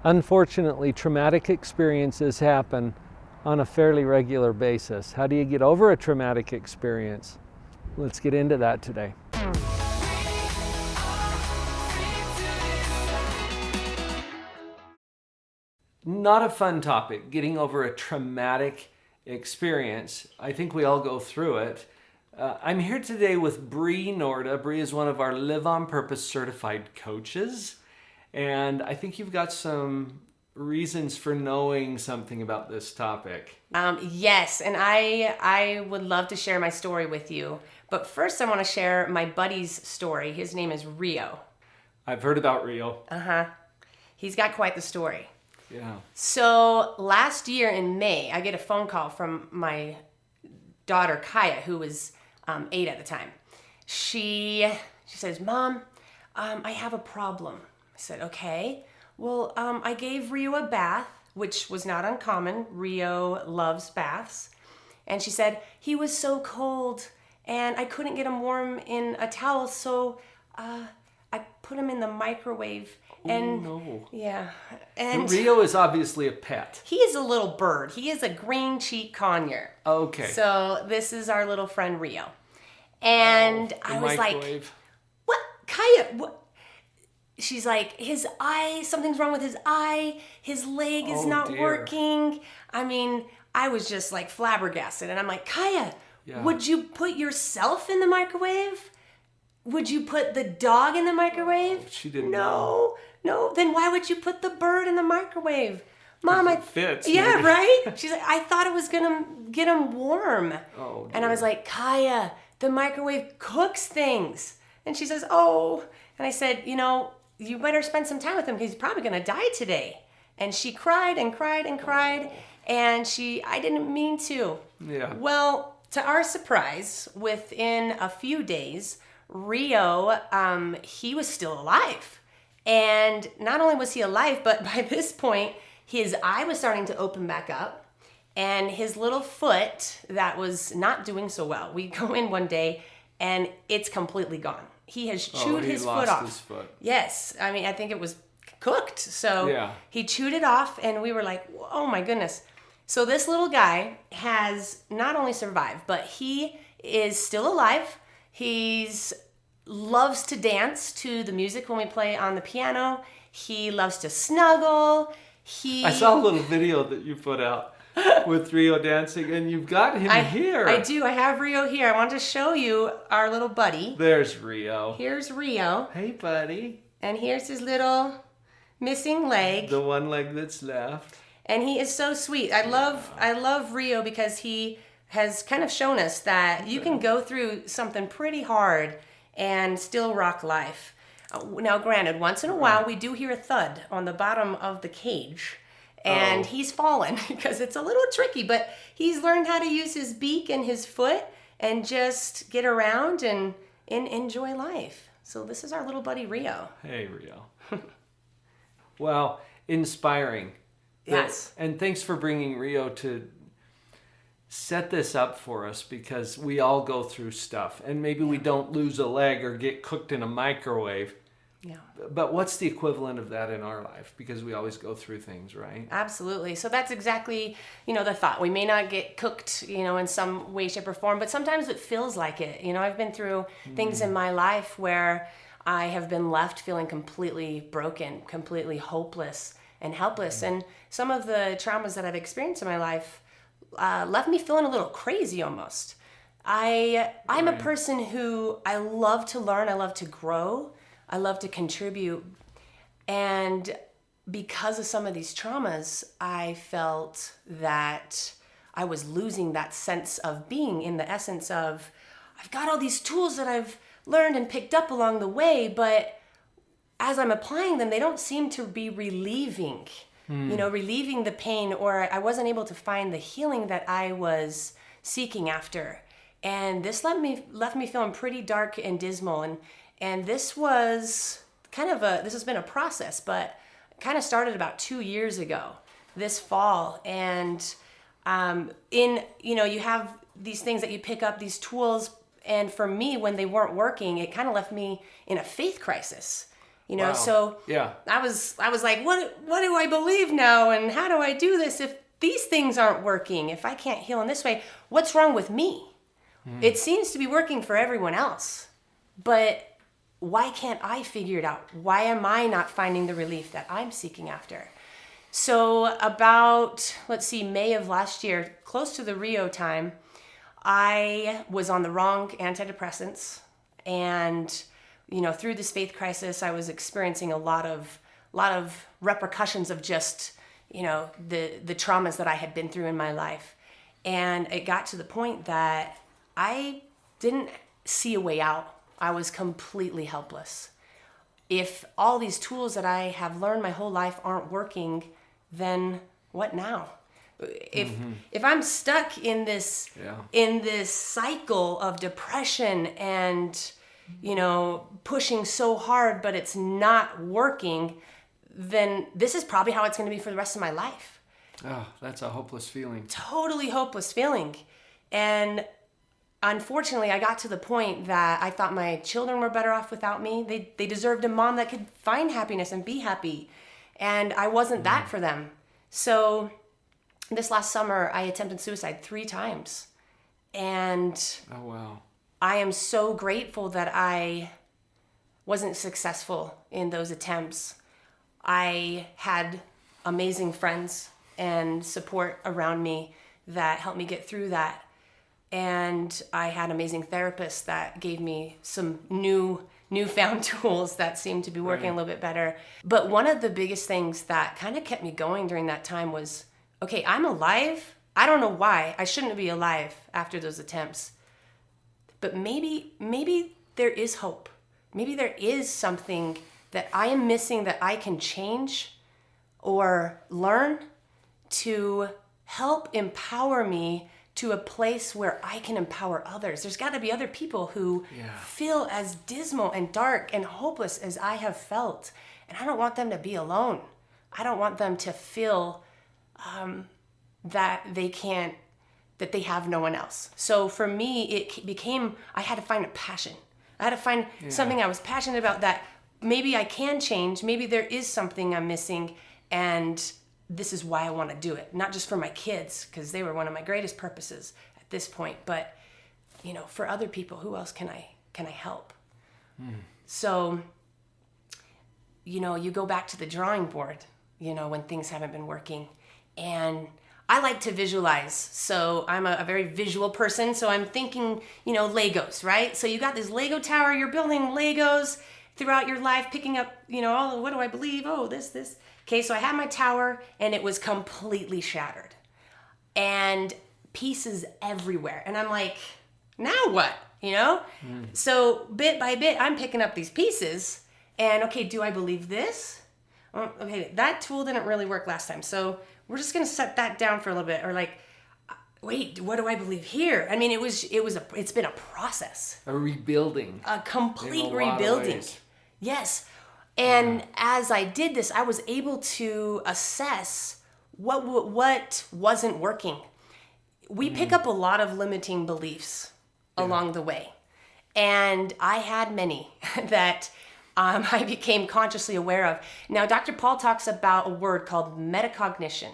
Unfortunately, traumatic experiences happen on a fairly regular basis. How do you get over a traumatic experience? Let's get into that today. Not a fun topic, getting over a traumatic experience. I think we all go through it. I'm here today with Bree Noorda. Bree is one of our Live on Purpose certified coaches. And I think you've got some reasons for knowing something about this topic. Yes, and I would love to share my story with you. But first I want to share my buddy's story. His name is Rio. I've heard about Rio. He's got quite the story. Yeah. So last year in May, I get a phone call from my daughter Kaya, who was 8 at the time. She says, "Mom, I have a problem." I said, "Okay. Well, I gave Rio a bath," which was not uncommon. Rio loves baths. And she said, "He was so cold and I couldn't get him warm in a towel, so I put him in the microwave." And no. yeah. And Rio is obviously a pet. he is a little bird. He is a green cheek conure. Okay. So this is our little friend Rio. And I was like, "What? Kaya, what?" She's like, "His eye, something's wrong with his eye. His leg is not working." I mean, I was just like flabbergasted. And I'm like, "Kaya, would you put yourself in the microwave? Would you put the dog in the microwave?" She didn't know. No. Then why would you put the bird in the microwave? "Mom, it fits. Yeah, maybe. right? She's like, "I thought it was gonna get him warm." Oh, and I was like, "Kaya, the microwave cooks things." And she says, "Oh." And I said, "You better spend some time with him because he's probably gonna die today." And she cried and cried and cried. And I didn't mean to. Yeah. Well, to our surprise, within a few days, Rio, he was still alive. And not only was he alive, but by this point, his eye was starting to open back up. And his little foot that was not doing so well. We go in one day and it's completely gone. He has chewed his foot off. His foot. Yes. I mean, I think it was cooked. So he chewed it off and we were like, "Oh my goodness." So this little guy has not only survived, but he is still alive. He's loves to dance to the music when we play on the piano. He loves to snuggle. I saw a little video that you put out with Rio dancing, and you've got him here. I do. I have Rio here. I want to show you our little buddy. There's Rio. Here's Rio. Hey, buddy. And here's his little missing leg. The one leg that's left. And he is so sweet. I love Rio because he has kind of shown us that you can go through something pretty hard and still rock life. Now, granted, once in a while we do hear a thud on the bottom of the cage. And he's fallen because it's a little tricky, but he's learned how to use his beak and his foot and just get around and enjoy life. So this is our little buddy Rio. Hey, Rio. Well, inspiring. Yes. And thanks for bringing Rio to set this up for us, because we all go through stuff and maybe we don't lose a leg or get cooked in a microwave. Yeah. But what's the equivalent of that in our life? Because we always go through things, right? Absolutely. So that's exactly, the thought. We may not get cooked, in some way, shape, or form, but sometimes it feels like it. I've been through things in my life where I have been left feeling completely broken, completely hopeless and helpless. And some of the traumas that I've experienced in my life left me feeling a little crazy almost. I'm a person who I love to learn, I love to grow, I love to contribute. And because of some of these traumas, I felt that I was losing that sense of being, in the essence of, I've got all these tools that I've learned and picked up along the way, but as I'm applying them, they don't seem to be relieving relieving the pain, or I wasn't able to find the healing that I was seeking after. And this left me feeling pretty dark and dismal. And this was this has been a process, but kind of started about 2 years ago, this fall. And you have these things that you pick up, these tools. And for me, when they weren't working, it kind of left me in a faith crisis. You know, Wow. so Yeah. I was like, what do I believe now, and how do I do this if these things aren't working? If I can't heal in this way, what's wrong with me? It seems to be working for everyone else, but why can't I figure it out? Why am I not finding the relief that I'm seeking after? So about, May of last year, close to the Rio time, I was on the wrong antidepressants, and through this faith crisis, I was experiencing a lot of repercussions of just the traumas that I had been through in my life, and it got to the point that I didn't see a way out. I was completely helpless. If all these tools that I have learned my whole life aren't working, then what now? If I'm stuck in this cycle of depression and pushing so hard but it's not working, then this is probably how it's going to be for the rest of my life. Oh, that's a hopeless feeling. Totally hopeless feeling. And unfortunately, I got to the point that I thought my children were better off without me. They deserved a mom that could find happiness and be happy. And I wasn't that for them. So this last summer, I attempted suicide 3 times. And Oh, wow. I am so grateful that I wasn't successful in those attempts. I had amazing friends and support around me that helped me get through that. And I had amazing therapists that gave me some newfound tools that seemed to be working a little bit better. But one of the biggest things that kind of kept me going during that time was, okay, I'm alive. I don't know why. I shouldn't be alive after those attempts. But maybe there is hope. Maybe there is something that I am missing that I can change or learn to help empower me to a place where I can empower others. There's got to be other people who feel as dismal and dark and hopeless as I have felt. And I don't want them to be alone. I don't want them to feel that they have no one else. So for me, it became, I had to find a passion. I had to find something I was passionate about that maybe I can change. Maybe there is something I'm missing, and this is why I want to do it. Not just for my kids, because they were one of my greatest purposes at this point, but for other people, who else can I help? So, you go back to the drawing board, when things haven't been working. And I like to visualize. So I'm a very visual person. So I'm thinking, Legos, right? So you got this Lego tower, you're building Legos throughout your life, picking up, oh, what do I believe? Oh, this. Okay, so I had my tower and it was completely shattered and pieces everywhere. And I'm like, now what? So bit by bit, I'm picking up these pieces and, okay, do I believe this? Okay, that tool didn't really work last time. So we're just going to set that down for a little bit. Or like, wait, what do I believe here? I mean, it's been a process. A rebuilding. A complete In a lot of rebuilding. ways. Yes. And as I did this, I was able to assess what wasn't working. We pick up a lot of limiting beliefs along the way. And I had many that I became consciously aware of. Now, Dr. Paul talks about a word called metacognition.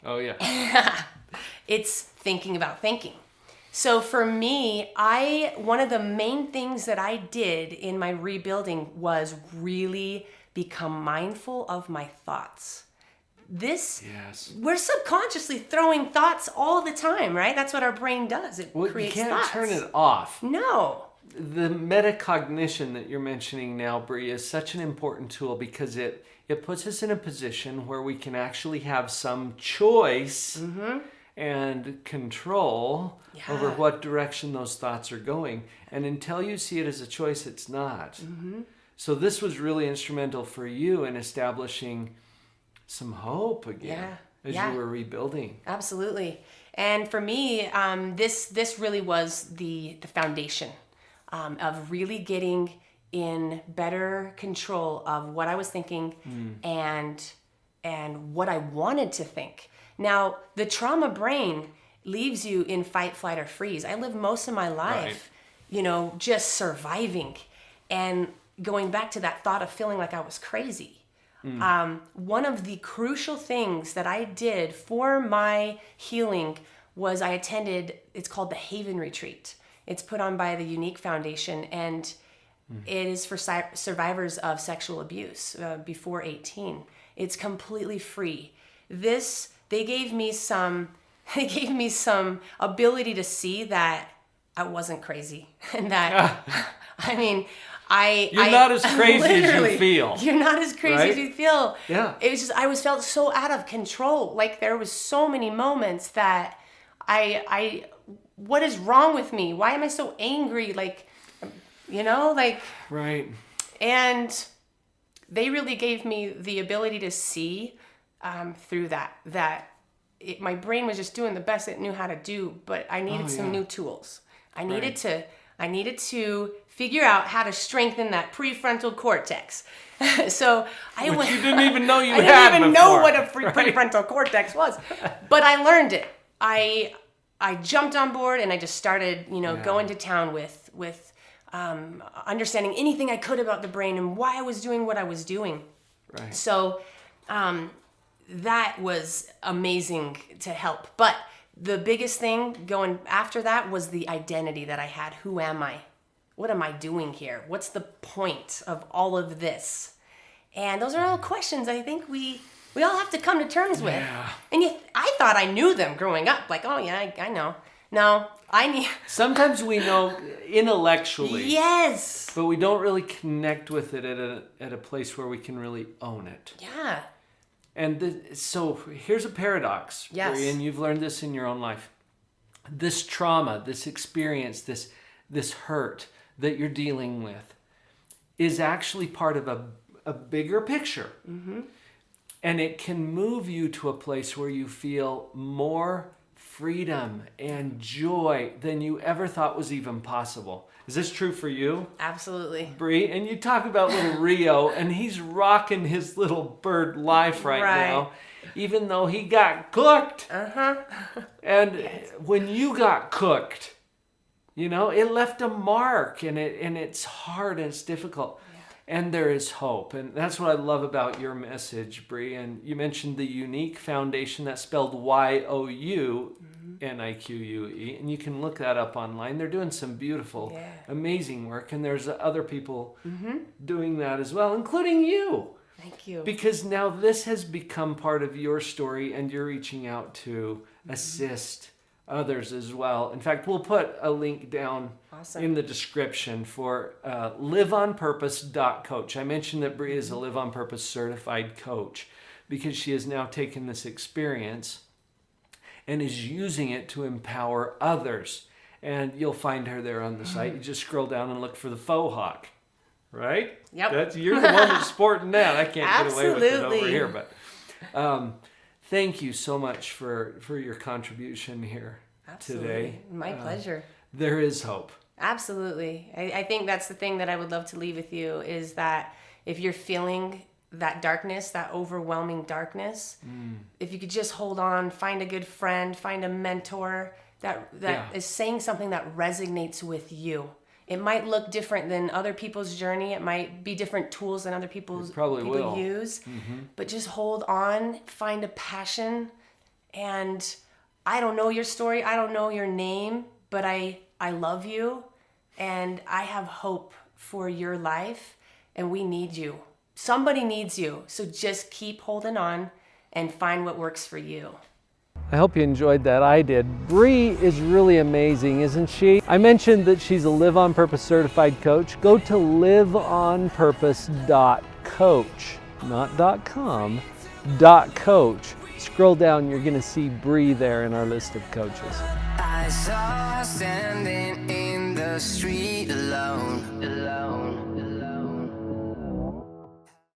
Oh, yeah. It's thinking about thinking. So for me, one of the main things that I did in my rebuilding was really become mindful of my thoughts. We're subconsciously throwing thoughts all the time, right? That's what our brain does. It creates you can't thoughts. turn it off. No. The metacognition that you're mentioning now, Bree, is such an important tool because it puts us in a position where we can actually have some choice and control over what direction those thoughts are going. And until you see it as a choice, it's not. So this was really instrumental for you in establishing some hope again as you were rebuilding. Absolutely. And for me, this really was the foundation of really getting in better control of what I was thinking and what I wanted to think. Now, the trauma brain leaves you in fight, flight, or freeze. I lived most of my life, just surviving. And going back to that thought of feeling like I was crazy. One of the crucial things that I did for my healing was I attended, it's called the Haven Retreat. It's put on by the Unique Foundation, and it is for survivors of sexual abuse before 18. It's completely free. They gave me some ability to see that I wasn't crazy, and that You're not as crazy as you feel. You're not as crazy right? as you feel. Yeah. It was just I felt so out of control. Like there was so many moments that what is wrong with me? Why am I so angry? Like, Right. And they really gave me the ability to see through that my brain was just doing the best it knew how to do, but I needed some new tools. I needed to figure out how to strengthen that prefrontal cortex. So you didn't even know you I had didn't even before, know what a prefrontal cortex was, but I learned it. I jumped on board and I just started, going to town with understanding anything I could about the brain and why I was doing what I was doing. Right. So that was amazing to help. But the biggest thing going after that was the identity that I had. Who am I? What am I doing here? What's the point of all of this? And those are all questions I think we all have to come to terms with. Yeah. And I thought I knew them growing up. Like, oh yeah, I know. No, I need. Sometimes we know intellectually. Yes. But we don't really connect with it at a place where we can really own it. Yeah. And so here's a paradox. Yes. And you've learned this in your own life. This trauma, this experience, this hurt that you're dealing with is actually part of a bigger picture. Mm-hmm. And it can move you to a place where you feel more freedom and joy than you ever thought was even possible. Is this true for you? Absolutely. Bree, and you talk about little Rio, and he's rocking his little bird life right now, even though he got cooked. Uh-huh. And when you got cooked, it left a mark, and it's hard and it's difficult. And there is hope. And that's what I love about your message, Bree. And you mentioned the Unique Foundation, that's spelled YOUNIQUE. And you can look that up online. They're doing some beautiful, amazing work. And there's other people doing that as well, including you. Thank you. Because now this has become part of your story, and you're reaching out to assist others as well. In fact, we'll put a link down in the description for liveonpurpose.coach. I mentioned that Bree is a Live on Purpose certified coach because she has now taken this experience and is using it to empower others. And you'll find her there on the site. You just scroll down and look for the faux hawk, right? Yep. You're the one that's sporting that. I can't get away with it over Absolutely. here, but thank you so much for your contribution here today. My pleasure. There is hope. Absolutely. I think that's the thing that I would love to leave with you is that if you're feeling that darkness, that overwhelming darkness, if you could just hold on, find a good friend, find a mentor that is saying something that resonates with you. It might look different than other people's journey. It might be different tools than other people use. Mm-hmm. But just hold on, find a passion. And I don't know your story. I don't know your name, but I love you. And I have hope for your life. And we need you. Somebody needs you. So just keep holding on and find what works for you. I hope you enjoyed that. I did. Bree is really amazing, isn't she? I mentioned that she's a Live on Purpose certified coach. Go to liveonpurpose.coach, not .com, .coach. Scroll down, you're going to see Bree there in our list of coaches. I saw her standing in the street alone.